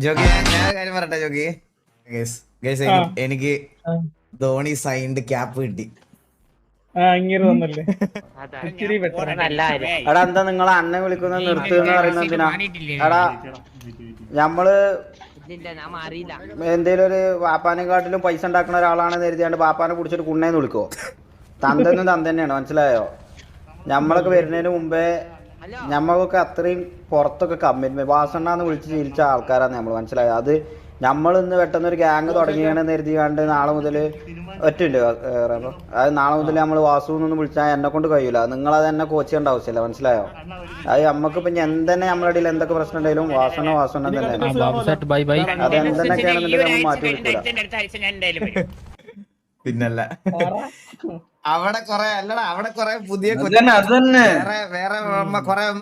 ജോഗി ഞാൻ കാര്യം പറയട്ടെ ജോഗി. എനിക്ക് ധോണി സൈൻഡ് ക്യാപ്പ് കിട്ടി. ഇങ്ങനെ വന്നല്ലേ ഇച്ചിരി better ആണ്. എടാ എന്താ നിങ്ങളെ അണ്ണൻ വിളിക്കുന്ന നിർത്തുന്ന പറയുന്നത് എന്തിനാ? എടാ ഞമ്മള് എന്തേലും ഒരു വാപ്പാനെക്കാട്ടിലും പൈസ ഉണ്ടാക്കുന്ന ഒരാളാണെന്ന് കരുതിയാണ്ട് വാപ്പാനെ കുടിച്ചിട്ട് കുണ്ണേന്ന് വിളിക്കോ? തന്തെന്നും തന്നെയാണ്, മനസ്സിലായോ? ഞമ്മളൊക്കെ വരുന്നതിന് മുമ്പേ ഞമ്മക്കൊക്കെ അത്രയും പുറത്തൊക്കെ കമ്മിറ്റ്മെന്റ് വാസണ്ണാന്ന് വിളിച്ച് ശീലിച്ച ആൾക്കാരാണ് നമ്മൾ, മനസ്സിലായോ? അത് നമ്മളിന്ന് പെട്ടെന്ന് ഒരു ഗ്യാങ് തുടങ്ങിയാണെന്ന് കരുതിയാണ്ട് നാളെ മുതൽ ഒറ്റയില്ല. അത് നാളെ മുതൽ നമ്മൾ വാസു എന്നൊന്നും വിളിച്ചാൽ എന്നെ കൊണ്ട് കഴിയൂല. നിങ്ങളത് തന്നെ കോച്ച് ചെയ്യേണ്ട ആവശ്യമില്ല, മനസ്സിലായോ? അത് നമുക്കിപ്പോ എന്തെന്നെ നമ്മുടെ ഇടയിൽ എന്തൊക്കെ പ്രശ്നം ഉണ്ടെങ്കിലും വാസണ്ണ തന്നെ അത് എന്തെന്നൊക്കെയാണെന്നുണ്ടെങ്കിൽ നമ്മൾ മാറ്റി കൊടുക്കില്ല. പിന്നല്ല അവിടെ കൊറേ അല്ലടാ, അവിടെ കൊറേ പുതിയ വേറെ കൊറേ